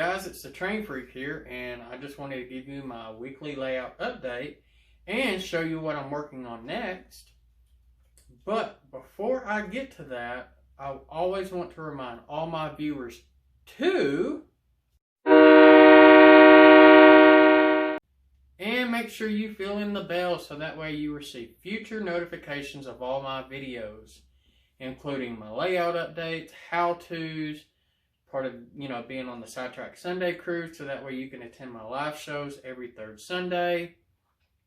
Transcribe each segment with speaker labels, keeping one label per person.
Speaker 1: guys, it's the Train Freak here, and I just wanted to give you my weekly layout update and show you what I'm working on next. But before I get to that, I always want to remind all my viewers to and make sure you fill in the bell so that way you receive future notifications of all my videos, including my layout updates, how-tos, part of, being on the Sidetrack Sunday cruise, so that way you can attend my live shows every third Sunday.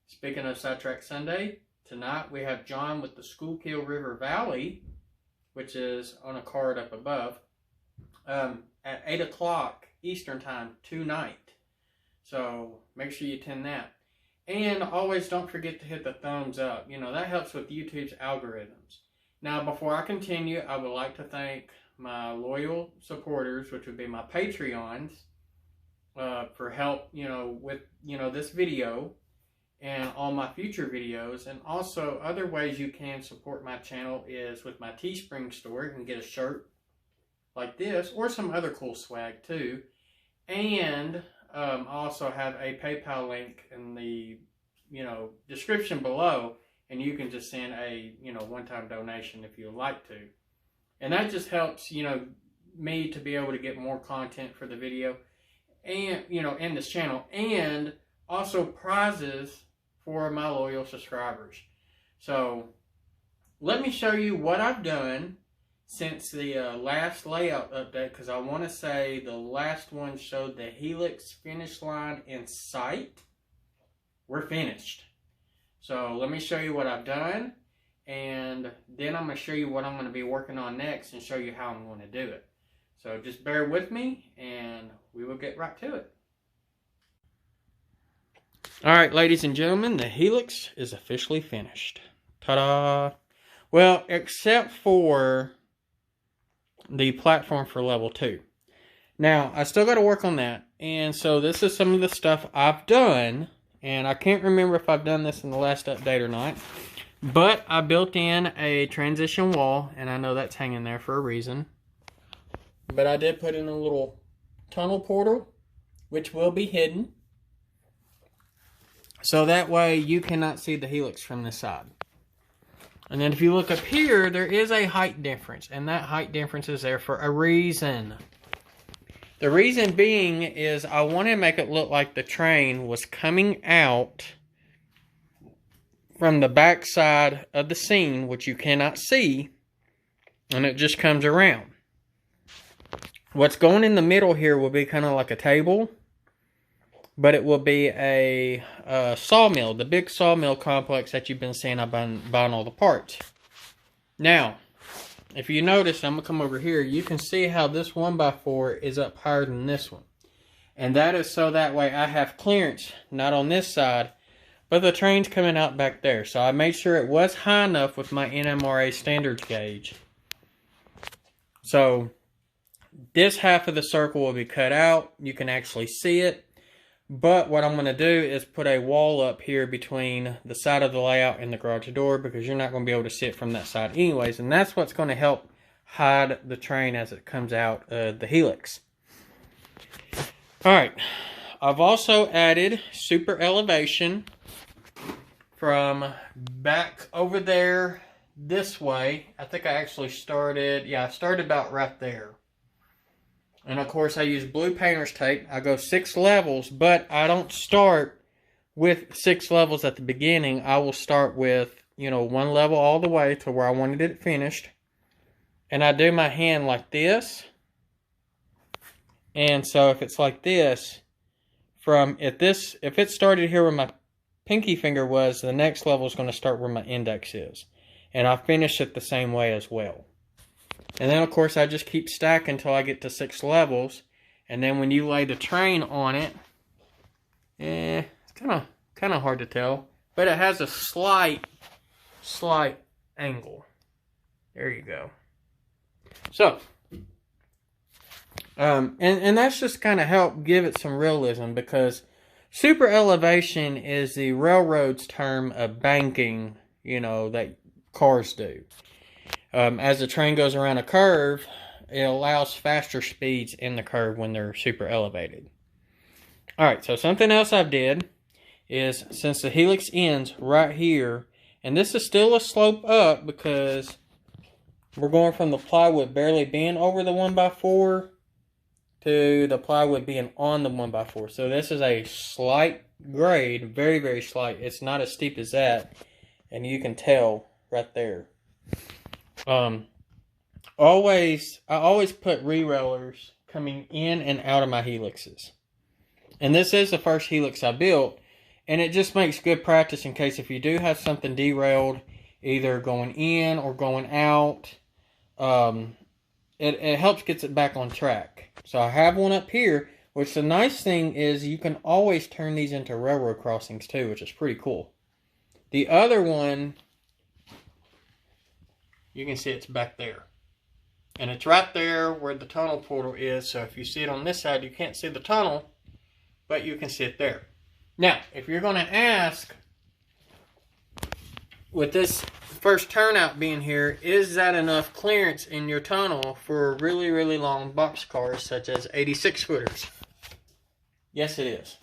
Speaker 1: Speaking of Sidetrack Sunday, tonight we have John with the Schuylkill River Valley, which is on a card up above, at 8 o'clock Eastern Time tonight. So make sure you attend that. And always don't forget to hit the thumbs up. That helps with YouTube's algorithms. Now, before I continue, I would like to thank my loyal supporters, which would be my Patreons, for help, with, this video and all my future videos. And also, other ways you can support my channel is with my Teespring store. You can get a shirt like this, or some other cool swag too. And I also have a PayPal link in the, description below, and you can just send a, one-time donation if you'd like to. And that just helps, me to be able to get more content for the video and, in this channel, and also prizes for my loyal subscribers. So let me show you what I've done since the last layout update, because I want to say the last one showed the Helix finish line in sight. We're finished. So let me show you what I've done, and then I'm going to show you what I'm going to be working on next and show you how I'm going to do it. So just bear with me and we will get right to it. Alright, ladies and gentlemen, the Helix is officially finished. Ta-da! Well, except for the platform for level 2. Now, I still got to work on that. And so this is some of the stuff I've done. And I can't remember if I've done this in the last update or not. But I built in a transition wall, and I know that's hanging there for a reason. But I did put in a little tunnel portal, which will be hidden. So that way you cannot see the Helix from this side. And then if you look up here, there is a height difference. And that height difference is there for a reason. The reason being is I want to make it look like the train was coming out from the back side of the scene, which you cannot see, and it just comes around. What's going in the middle here will be kind of like a table, but it will be a sawmill, the big sawmill complex that you've been seeing. I've been buying all the parts. Now, if you notice, I'm going to come over here, you can see how this 1x4 is up higher than this one. And that is so that way I have clearance, not on this side, but the train's coming out back there. So I made sure it was high enough with my NMRA standards gauge. So this half of the circle will be cut out. You can actually see it. But what I'm going to do is put a wall up here between the side of the layout and the garage door, because you're not going to be able to see it from that side anyways. And that's what's going to help hide the train as it comes out of the Helix. Alright, I've also added super elevation from back over there this way. I think I actually started, I started about right there. And of course I use blue painter's tape. I go 6 levels, but I don't start with 6 levels at the beginning. I will start with, 1 level all the way to where I wanted it finished. And I do my hand like this. And so if it's like this, if it started here where my pinky finger was, the next level is going to start where my index is. And I finish it the same way as well. And then, of course, I just keep stacking until I get to 6 levels. And then when you lay the train on it, it's kind of hard to tell. But it has a slight angle. There you go. So, and that's just kind of help give it some realism, because super elevation is the railroad's term of banking, that cars do. As the train goes around a curve, it allows faster speeds in the curve when they're super elevated. Alright, so something else I did is, since the Helix ends right here, and this is still a slope up because we're going from the plywood barely being over the 1x4 to the plywood being on the 1x4. So this is a slight grade, very, very slight. It's not as steep as that, and you can tell right there. I always put re-railers coming in and out of my Helixes. And this is the first Helix I built, and it just makes good practice in case if you do have something derailed, either going in or going out. It helps get it back on track. So I have one up here, which the nice thing is you can always turn these into railroad crossings too, which is pretty cool. The other one, you can see it's back there. And it's right there where the tunnel portal is, so if you see it on this side, you can't see the tunnel, but you can see it there. Now, if you're going to ask, with this first turnout being here, is that enough clearance in your tunnel for really, really long box cars such as 86 footers? Yes, it is.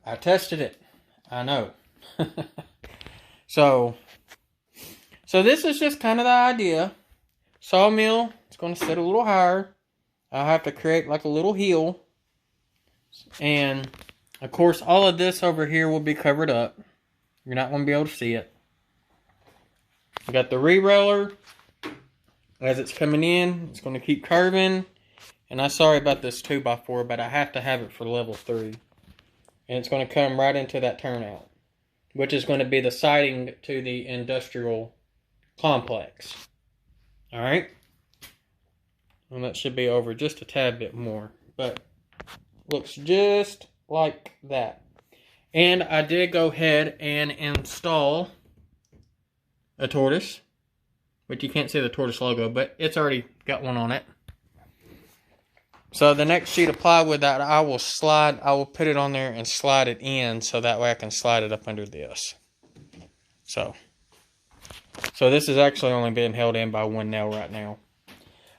Speaker 1: I tested it. I know. So this is just kind of the idea. Sawmill, it's going to sit a little higher. I'll have to create like a little hill. And, of course, all of this over here will be covered up. You're not going to be able to see it. I got the re-railer. As it's coming in, it's going to keep curving. And I'm sorry about this 2x4, but I have to have it for level 3. And it's going to come right into that turnout, which is going to be the siding to the industrial complex. Alright? And that should be over just a tad bit more. But looks just like that. And I did go ahead and install a tortoise, which you can't see the tortoise logo, but it's already got one on it. So the next sheet of plywood that I will put it on there and slide it in, so that way I can slide it up under this. So this is actually only being held in by one nail right now.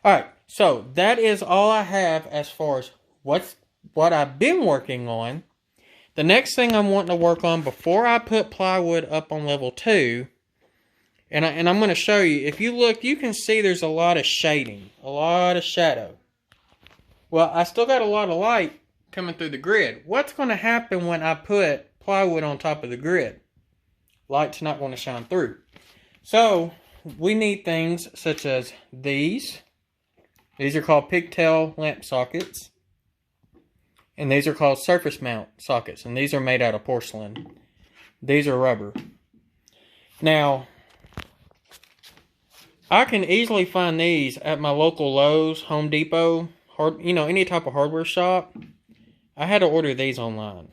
Speaker 1: Alright, so that is all I have as far as what I've been working on. The next thing I'm wanting to work on before I put plywood up on level 2, and I'm going to show you, if you look, you can see there's a lot of shading, a lot of shadow. Well, I still got a lot of light coming through the grid. What's going to happen when I put plywood on top of the grid? Light's not going to shine through. So, we need things such as these. These are called pigtail lamp sockets. And these are called surface mount sockets. And these are made out of porcelain. These are rubber. Now, I can easily find these at my local Lowe's, Home Depot, any type of hardware shop. I had to order these online.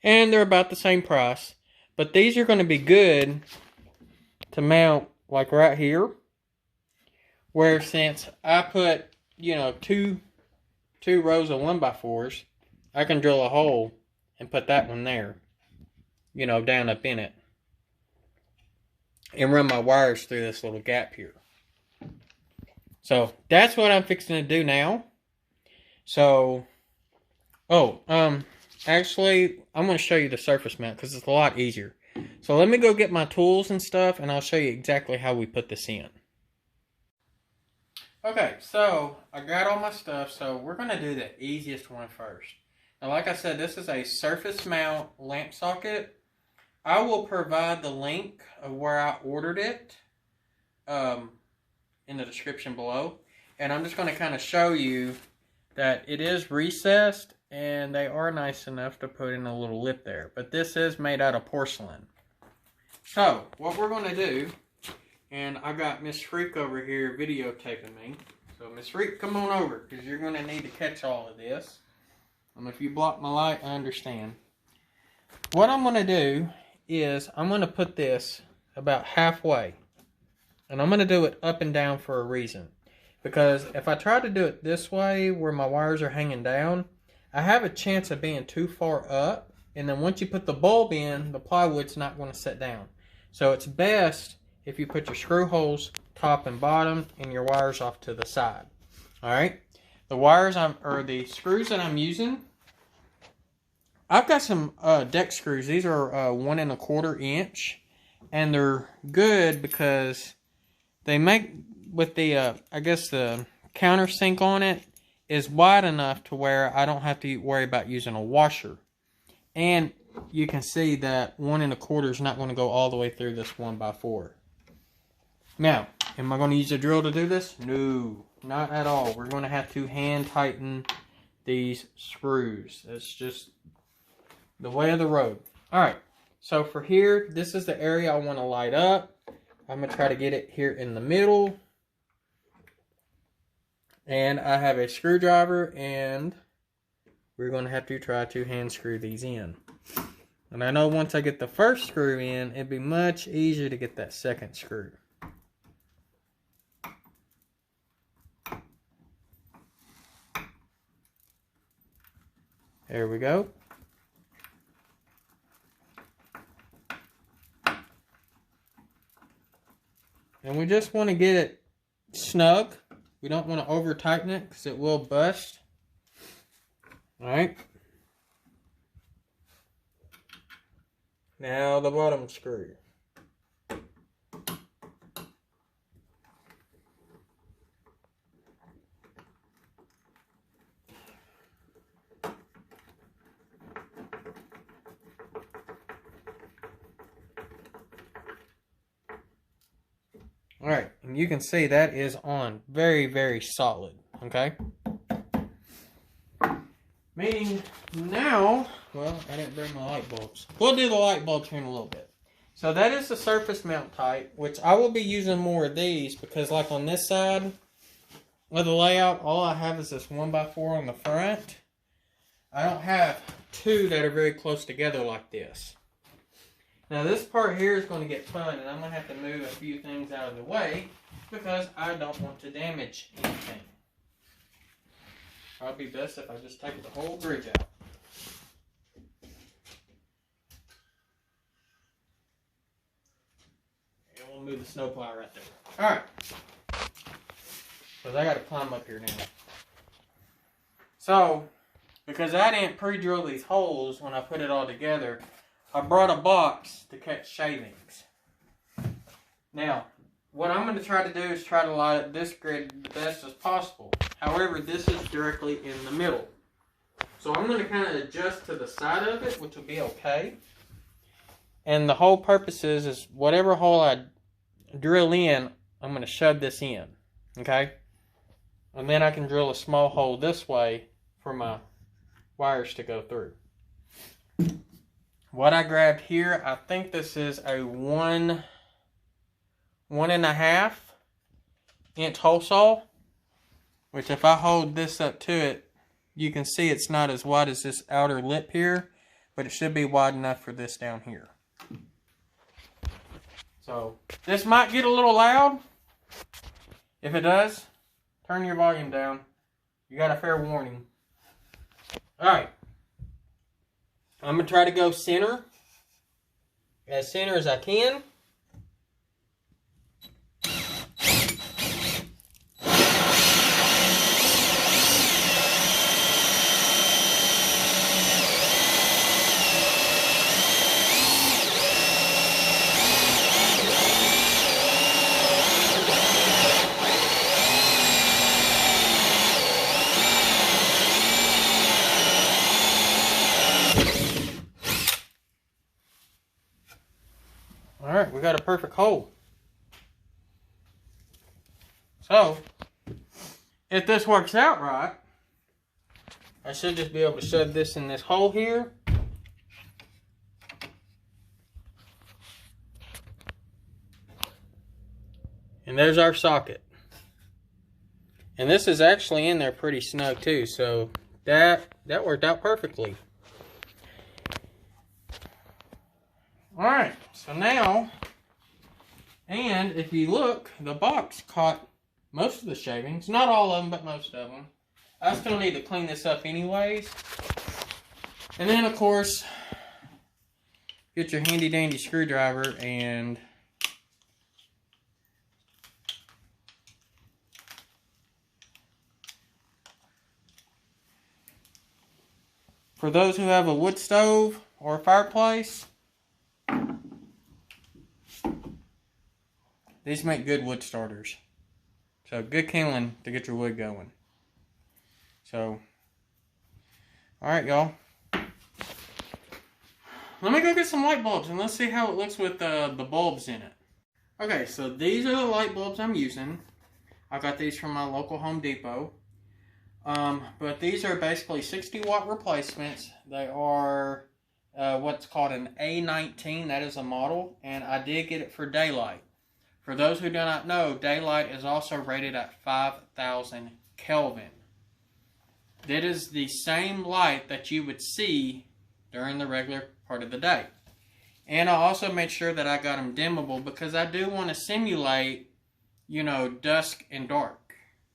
Speaker 1: And they're about the same price. But these are going to be good to mount like right here. Where since I put, two rows of 1x4s, I can drill a hole and put that one there, down up in it. And run my wires through this little gap here. So, that's what I'm fixing to do now. So, actually, I'm going to show you the surface mount because it's a lot easier. So, let me go get my tools and stuff, and I'll show you exactly how we put this in. Okay, so, I got all my stuff, so we're going to do the easiest one first. Now, like I said, this is a surface mount lamp socket. I will provide the link of where I ordered it in the description below. And I'm just going to kind of show you that it is recessed and they are nice enough to put in a little lip there. But this is made out of porcelain. So, what we're going to do, and I got Miss Freak over here videotaping me. So, Miss Freak, come on over because you're going to need to catch all of this. And if you block my light, I understand. What I'm going to do is I'm going to put this about halfway. And I'm going to do it up and down for a reason. Because if I try to do it this way where my wires are hanging down, I have a chance of being too far up. And then once you put the bulb in, the plywood's not going to set down. So it's best if you put your screw holes top and bottom, and your wires off to the side. Alright, the wires or the screws that I'm using, I've got some deck screws. These are 1 1/4 inch, and they're good because they make, with the I guess the countersink on it is wide enough to where I don't have to worry about using a washer. And you can see that 1 1/4 is not going to go all the way through this 1x4. Now, am I going to use a drill to do this? No, not at all. We're going to have to hand tighten these screws. That's just the way of the road. Alright, so for here, this is the area I want to light up. I'm going to try to get it here in the middle. And I have a screwdriver, and we're going to have to try to hand screw these in. And I know once I get the first screw in, it'd be much easier to get that second screw. There we go. And we just want to get it snug. We don't want to over tighten it because it will bust. Alright. Now the bottom screw. Alright, and you can see that is on very, very solid, okay? Meaning now, well, I didn't bring my light bulbs. We'll do the light bulbs here in a little bit. So that is the surface mount type, which I will be using more of these because like on this side of the layout, all I have is this 1x4 on the front. I don't have two that are very close together like this. Now this part here is going to get fun, and I'm going to have to move a few things out of the way because I don't want to damage anything. Probably best if I just take the whole bridge out. And we'll move the snowplow right there. Alright. Because I got to climb up here now. So, because I didn't pre-drill these holes when I put it all together, I brought a box to catch shavings. Now, what I'm going to try to do is try to light up this grid the best as possible. However, this is directly in the middle. So I'm going to kind of adjust to the side of it, which will be okay. And the whole purpose is whatever hole I drill in, I'm going to shove this in. Okay? And then I can drill a small hole this way for my wires to go through. What I grabbed here, I think this is a 1 1/2 inch hole saw, which if I hold this up to it, you can see it's not as wide as this outer lip here, but it should be wide enough for this down here. So this might get a little loud. If it does, turn your volume down. You got a fair warning. Alright. I'm going to try to go center as I can. Alright, we got a perfect hole. So, if this works out right, I should just be able to shove this in this hole here. And there's our socket. And this is actually in there pretty snug too, so that worked out perfectly. Alright, so now, and if you look, the box caught most of the shavings. Not all of them, but most of them. I still need to clean this up anyways. And then, of course, get your handy dandy screwdriver and for those who have a wood stove or a fireplace, these make good wood starters. So good kindling to get your wood going. So, alright y'all. Let me go get some light bulbs and let's see how it looks with the bulbs in it. Okay, so these are the light bulbs I'm using. I got these from my local Home Depot. But these are basically 60 watt replacements. They are what's called an A19. That is a model. And I did get it for daylight. For those who do not know, daylight is also rated at 5,000 Kelvin. That is the same light that you would see during the regular part of the day. And I also made sure that I got them dimmable because I do want to simulate, you know, dusk and dark.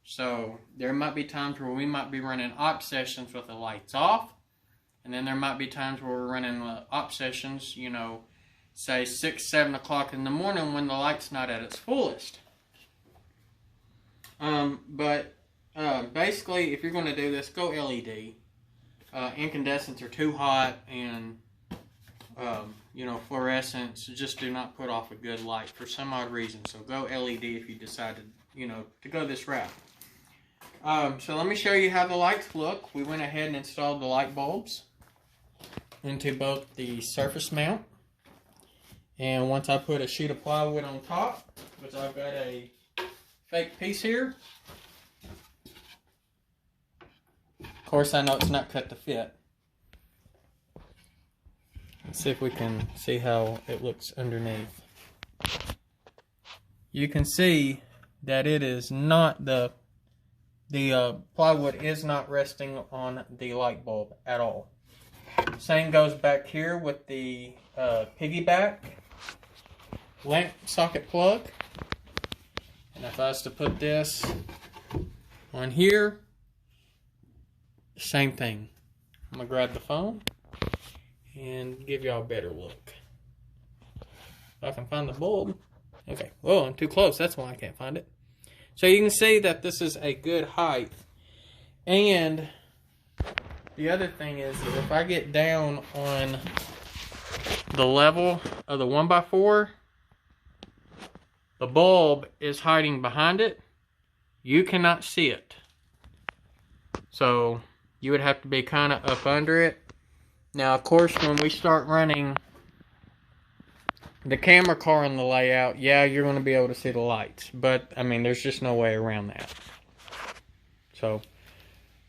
Speaker 1: So there might be times where we might be running op sessions with the lights off. And then there might be times where we're running op sessions, you know, say 6, 7 o'clock in the morning when the light's not at its fullest. Basically, if you're going to do this, go LED. Incandescents are too hot, and you know, fluorescents just do not put off a good light for some odd reason. So go LED if you decided, you know, to go this route. So let me show you how the lights look. We went ahead and installed the light bulbs into both the surface mount. And once I put a sheet of plywood on top, which I've got a fake piece here. Of course, I know it's not cut to fit. Let's see if we can see how it looks underneath. You can see that it is not, the plywood is not resting on the light bulb at all. Same goes back here with the piggyback lamp socket plug. And if I was to put this on here, same thing. I'm going to grab the phone and give y'all a better look. If I can find the bulb. Okay. Oh, I'm too close. That's why I can't find it. So you can see that this is a good height. And the other thing is that if I get down on the level of the 1x4, the bulb is hiding behind it. You cannot see it. So you would have to be kind of up under it. Now, of course, when we start running the camera car in the layout, yeah, you're going to be able to see the lights. But, I mean, there's just no way around that. So,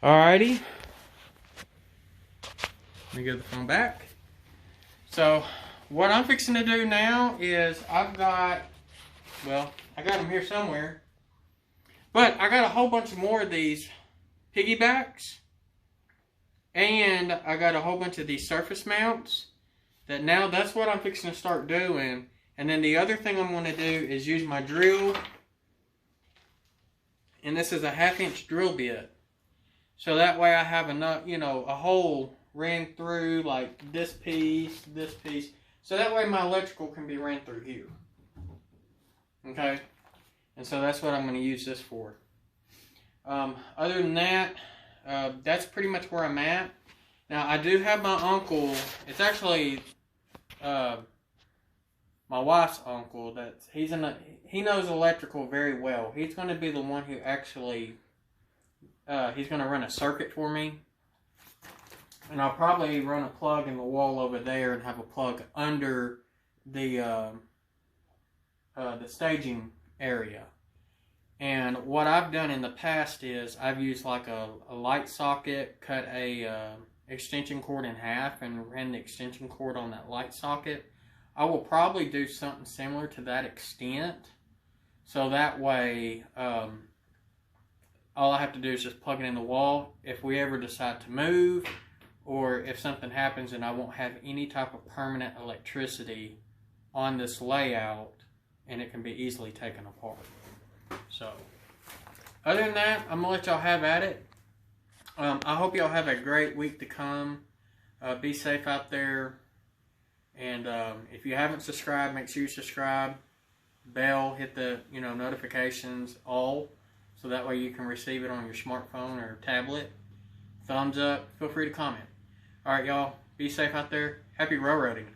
Speaker 1: alrighty. Let me get the phone back. So, what I'm fixing to do now is I've got, well, I got them here somewhere. But I got a whole bunch more of these piggybacks. And I got a whole bunch of these surface mounts. That now that's what I'm fixing to start doing. And then the other thing I'm going to do is use my drill. And this is a 1/2-inch drill bit. So that way I have enough, you know, a hole ran through like this piece. So that way my electrical can be ran through here. Okay? And so that's what I'm going to use this for. Other than that, that's pretty much where I'm at. Now, I do have my uncle. It's actually my wife's uncle. He knows electrical very well. He's going to be the one who actually, he's going to run a circuit for me. And I'll probably run a plug in the wall over there and have a plug under the staging area. And what I've done in the past is I've used like a light socket, cut a extension cord in half and ran the extension cord on that light socket. I will probably do something similar to that extent. So that way, all I have to do is just plug it in the wall. If we ever decide to move, or if something happens and I won't have any type of permanent electricity on this layout, and it can be easily taken apart. So, other than that, I'm going to let y'all have at it. I hope y'all have a great week to come. Be safe out there. And if you haven't subscribed, make sure you subscribe. Bell, hit the notifications, all. So that way you can receive it on your smartphone or tablet. Thumbs up. Feel free to comment. All right, y'all. Be safe out there. Happy railroading.